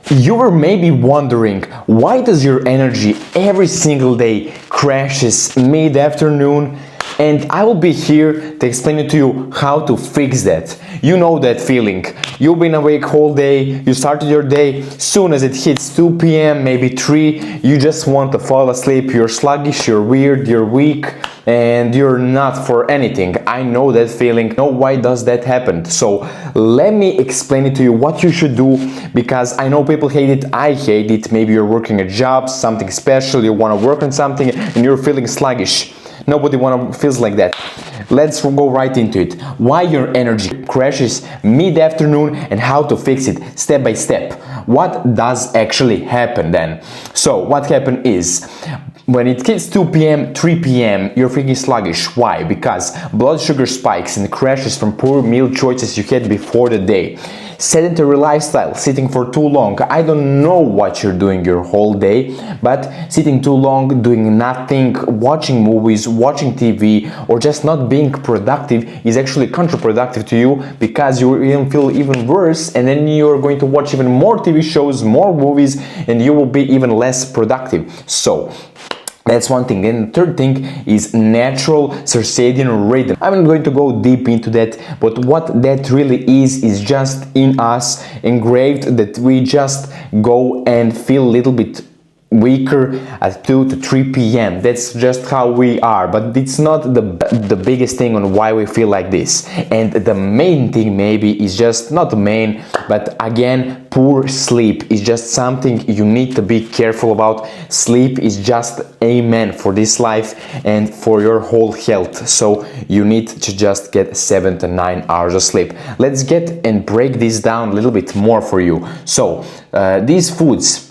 You were maybe wondering, why does your energy every single day crashes mid-afternoon? And I will be here to explain it to you how to fix that. You know that feeling. You've been awake whole day, you started your day, soon as it hits 2 p.m., maybe 3, you just want to fall asleep, you're sluggish, you're weird, you're weak, and you're not for anything. I know that feeling. Know why does that happen? So let me explain it to you what you should do, because I know people hate it, I hate it. Maybe you're working a job, something special, you want to work on something and you're feeling sluggish. Nobody feels like that. Let's go right into it. Why your energy crashes mid-afternoon and how to fix it step by step. What does actually happen then? So what happened is, when it hits 2 p.m., 3 p.m., you're feeling sluggish. Why? Because blood sugar spikes and crashes from poor meal choices you had before the day. Sedentary lifestyle, sitting for too long. I don't know what you're doing your whole day, but sitting too long, doing nothing, watching movies, watching TV, or just not being productive is actually counterproductive to you, because you will feel even worse, and then you're going to watch even more TV shows, more movies, and you will be even less productive. So that's one thing. And the third thing is natural circadian rhythm. I'm not going to go deep into that, but what that really is just in us, engraved, that we just go and feel a little bit weaker at 2 to 3 p.m. That's just how we are, but it's not the biggest thing on why we feel like this. And the main thing maybe is just not the main, but again, poor sleep is just something you need to be careful about. Sleep is just amen for this life and for your whole health. So you need to just get 7 to 9 hours of sleep. Let's get and break this down a little bit more for you. So these foods,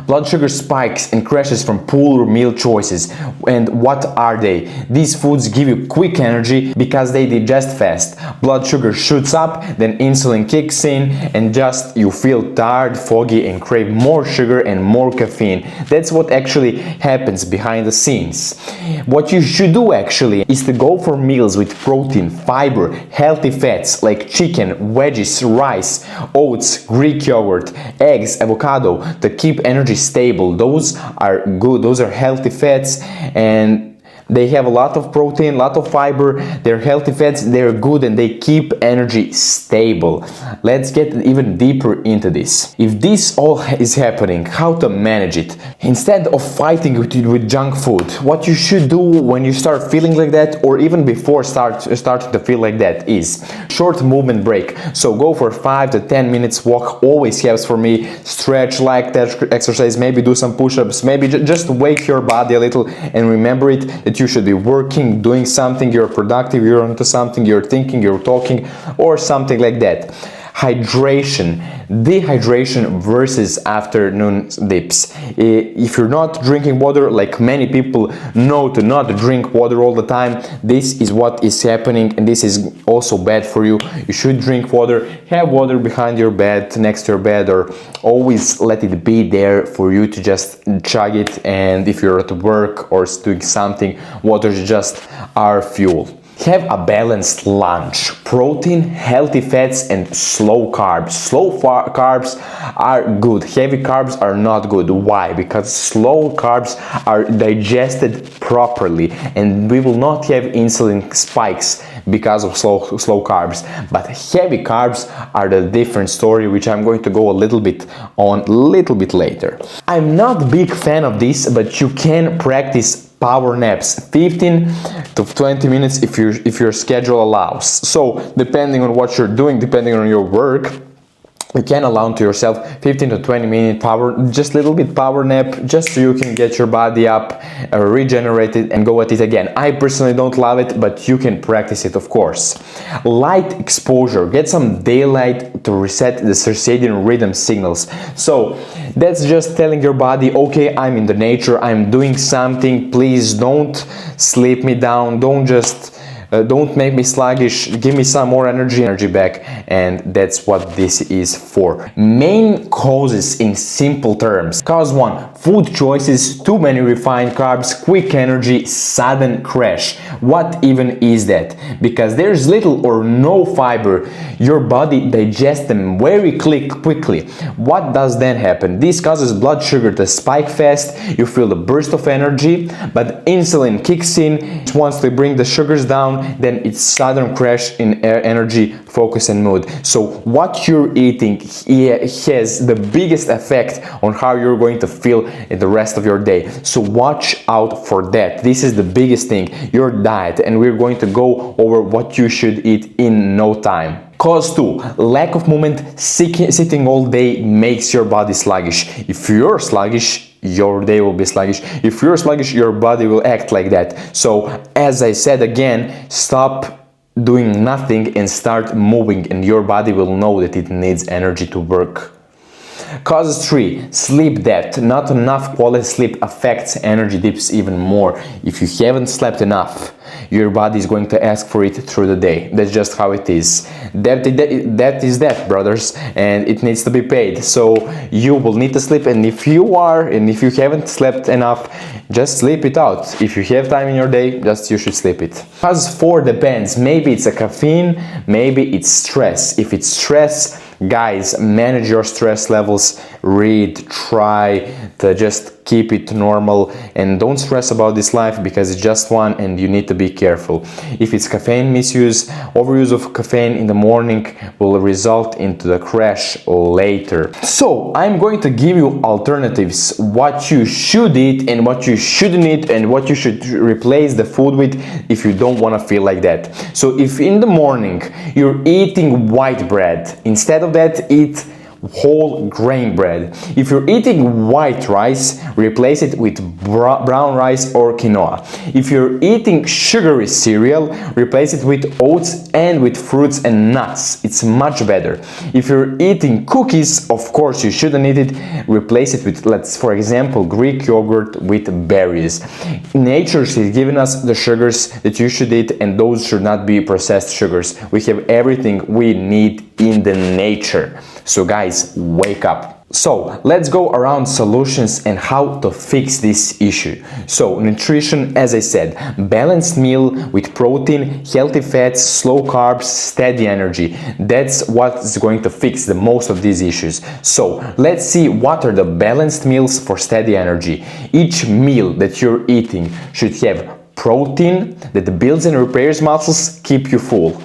blood sugar spikes and crashes from poor meal choices. And what are they? These foods give you quick energy because they digest fast. Blood sugar shoots up, then insulin kicks in, and just you feel tired, foggy, and crave more sugar and more caffeine. That's what actually happens behind the scenes. What you should do actually is to go for meals with protein, fiber, healthy fats like chicken, veggies, rice, oats, Greek yogurt, eggs, avocado to keep energy stable. Those are good, those are healthy fats, and they have a lot of protein, a lot of fiber, they're healthy fats, they're good, and they keep energy stable. Let's get even deeper into this. If this all is happening, how to manage it? Instead of fighting with junk food, what you should do when you start feeling like that, or even before starting to feel like that, is short movement break. So go for 5 to 10 minutes walk, always helps for me. Stretch, like that exercise, maybe do some push-ups, maybe just wake your body a little, and remember it that you should be working, doing something, you're productive, you're onto something, you're thinking, you're talking, or something like that. Hydration, dehydration versus afternoon dips. If you're not drinking water, like many people know to not drink water all the time, this is what is happening, and this is also bad for you. You should drink water, have water behind your bed, next to your bed, or always let it be there for you to just chug it. And if you're at work or doing something, water is just our fuel. Have a balanced lunch. Protein, healthy fats, and slow carbs. Slow carbs are good. Heavy carbs are not good. Why? Because slow carbs are digested properly, and we will not have insulin spikes because of slow carbs. But heavy carbs are the different story, which I'm going to go a little bit later. I'm not a big fan of this, but you can practice power naps, 15 to 20 minutes if your schedule allows. So depending on what you're doing, depending on your work, you can allow to yourself 15 to 20 minute just little bit power nap, just so you can get your body up, regenerated, and go at it again. I personally don't love it, but you can practice it, of course. Light exposure, get some daylight to reset the circadian rhythm signals. So that's just telling your body, okay, I'm in the nature, I'm doing something, please don't sleep me down, don't just don't make me sluggish, give me some more energy back, and that's what this is for. Main causes in simple terms. Cause 1, food choices, too many refined carbs, quick energy, sudden crash. What even is that? Because there's little or no fiber, your body digests them very quickly. What does then happen? This causes blood sugar to spike fast, you feel the burst of energy, but insulin kicks in. Once they bring the sugars down, then it's sudden crash in energy, focus and mood. So what you're eating has the biggest effect on how you're going to feel in the rest of your day. So watch out for that. This is the biggest thing, your diet, and we're going to go over what you should eat in no time. Cause 2, lack of movement, sitting all day makes your body sluggish. If you're sluggish, your day will be sluggish. If you're sluggish, your body will act like that. So as I said again, stop doing nothing and start moving, and your body will know that it needs energy to work. Causes 3, sleep debt. Not enough quality sleep affects energy dips even more. If you haven't slept enough, your body is going to ask for it through the day. That's just how it is. That is that, brothers, and it needs to be paid. So you will need to sleep, and if you haven't slept enough, just sleep it out. If you have time in your day, you should sleep it. Cause 4 depends. Maybe it's a caffeine, maybe it's stress. If it's stress, guys, manage your stress levels, read, try to just keep it normal, and don't stress about this life because it's just one and you need to be careful. If it's caffeine misuse, overuse of caffeine in the morning will result into the crash later. So I'm going to give you alternatives, what you should eat and what you shouldn't eat, and what you should replace the food with if you don't want to feel like that. So if in the morning you're eating white bread, instead of that, eat whole grain bread. If you're eating white rice, replace it with brown rice or quinoa. If you're eating sugary cereal, replace it with oats and with fruits and nuts. It's much better. If you're eating cookies, of course you shouldn't eat it. Replace it with, for example, Greek yogurt with berries. Nature has given us the sugars that you should eat, and those should not be processed sugars. We have everything we need in the nature. So guys, wake up. So let's go around solutions and how to fix this issue. So nutrition, as I said, balanced meal with protein, healthy fats, slow carbs, steady energy. That's what's going to fix the most of these issues. So let's see what are the balanced meals for steady energy. Each meal that you're eating should have protein that builds and repairs muscles, keep you full.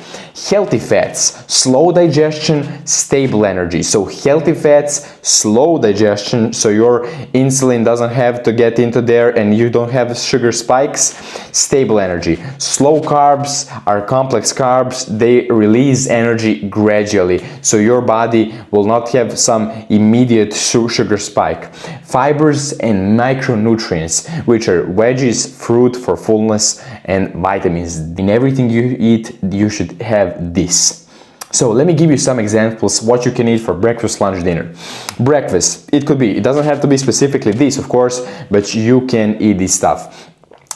Healthy fats, slow digestion, stable energy. So healthy fats, slow digestion, so your insulin doesn't have to get into there and you don't have sugar spikes. Stable energy. Slow carbs are complex carbs. They release energy gradually, so your body will not have some immediate sugar spike. Fibers and micronutrients, which are veggies, fruit for fullness, and vitamins. In everything you eat, you should have this. So let me give you some examples what you can eat for breakfast, lunch, dinner. Breakfast, it doesn't have to be specifically this, of course, but you can eat this stuff.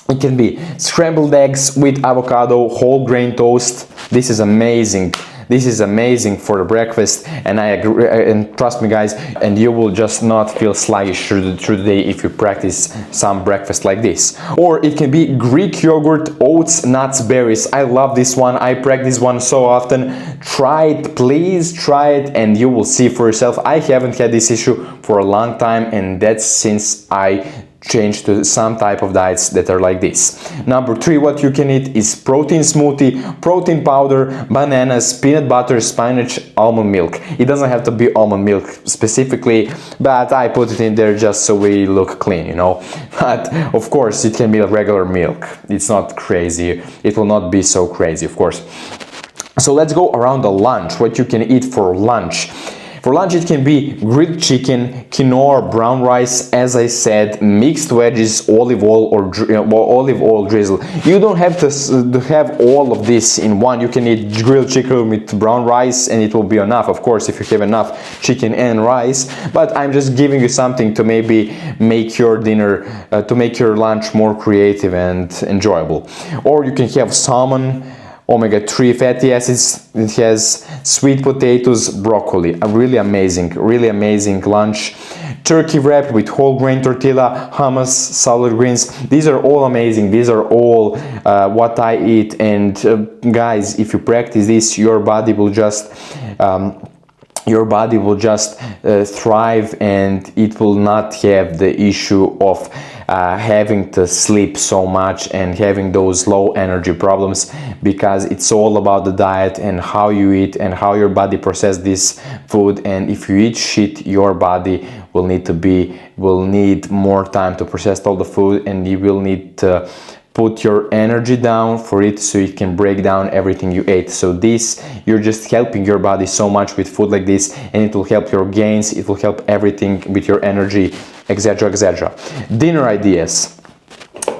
It can be scrambled eggs with avocado, whole grain toast. This is amazing. This is amazing for the breakfast, and I agree, and trust me guys, and you will just not feel sluggish through the day if you practice some breakfast like this. Or it can be Greek yogurt, oats, nuts, berries. I love this one. I practice one so often. Try it, please try it, and you will see for yourself. I haven't had this issue for a long time, and that's since I change to some type of diets that are like this. Number 3, what you can eat is protein smoothie, protein powder, bananas, peanut butter, spinach, almond milk. It doesn't have to be almond milk specifically, but I put it in there just so we look clean, you know. But of course it can be regular milk. It's not crazy. It will not be so crazy, of course. So let's go around the lunch, what you can eat for lunch. For lunch it can be grilled chicken, quinoa, brown rice, as I said, mixed veggies, olive oil or olive oil drizzle. You don't have to have all of this in one. You can eat grilled chicken with brown rice and it will be enough, of course, if you have enough chicken and rice. But I'm just giving you something to maybe make your dinner, to make your lunch more creative and enjoyable. Or you can have salmon, omega-3 fatty acids. It has sweet potatoes, broccoli. A really amazing lunch. Turkey wrap with whole grain tortilla, hummus, salad greens. These are all amazing. These are all what I eat. And guys, if you practice this, your body will just thrive, and it will not have the issue of having to sleep so much and having those low energy problems, because it's all about the diet and how you eat and how your body processes this food. And if you eat shit, your body will need more time to process all the food, and you will need to put your energy down for it so it can break down everything you ate. So this, you're just helping your body so much with food like this, and it will help your gains, it will help everything with your energy, etc. Dinner ideas: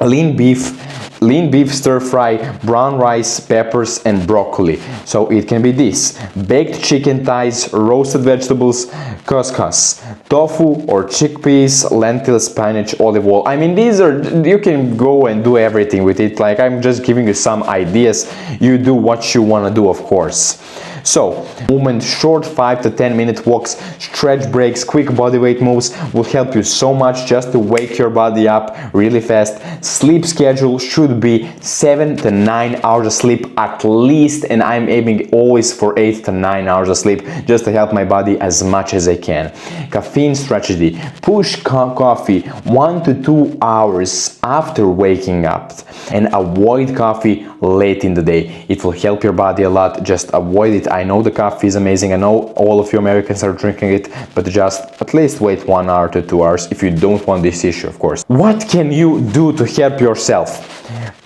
lean beef stir fry, brown rice, peppers and broccoli. So it can be this: baked chicken thighs, roasted vegetables, couscous, tofu or chickpeas, lentils, spinach, olive oil. I mean, these are, you can go and do everything with it. Like, I'm just giving you some ideas. You do what you want to do, of course. So, movement: short 5 to 10 minute walks, stretch breaks, quick bodyweight moves will help you so much just to wake your body up really fast. Sleep schedule should be 7 to 9 hours of sleep at least, and I'm aiming always for 8 to 9 hours of sleep just to help my body as much as I can. Caffeine strategy: push coffee 1 to 2 hours after waking up, and avoid coffee late in the day. It will help your body a lot. Just avoid it. I know the coffee is amazing. I know all of you Americans are drinking it, but just at least wait 1 hour to 2 hours if you don't want this issue, of course. What can you do to help yourself?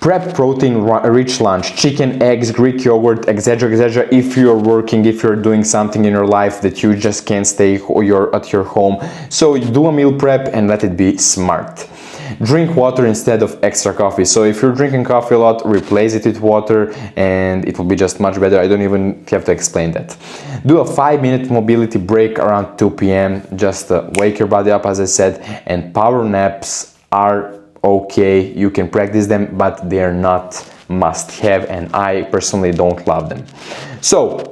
Prep protein-rich lunch: chicken, eggs, Greek yogurt, etc. If you're working, if you're doing something in your life that you just can't stay or you're at your home, so do a meal prep and let it be smart. Drink water instead of extra coffee. So if you're drinking coffee a lot, replace it with water and it will be just much better. I don't even have to explain that. Do a 5-minute mobility break around 2 p.m. just to wake your body up, as I said. And power naps are okay. You can practice them, but they are not must have, and I personally don't love them. So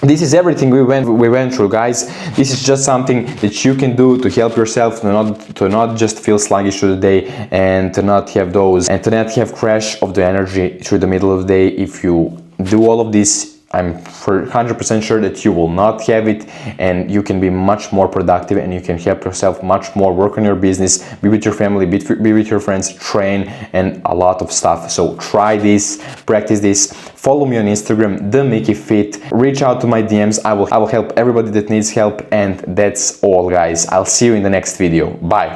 this is everything we went through, guys. This is just something that you can do to help yourself to not just feel sluggish through the day, and to not have crash of the energy through the middle of the day. If you do all of this, I'm 100% sure that you will not have it, and you can be much more productive, and you can help yourself much more, work on your business, be with your family, be with your friends, train, and a lot of stuff. So try this, practice this. Follow me on Instagram, TheMickeyFit. Reach out to my DMs. I will help everybody that needs help, and that's all, guys. I'll see you in the next video. Bye.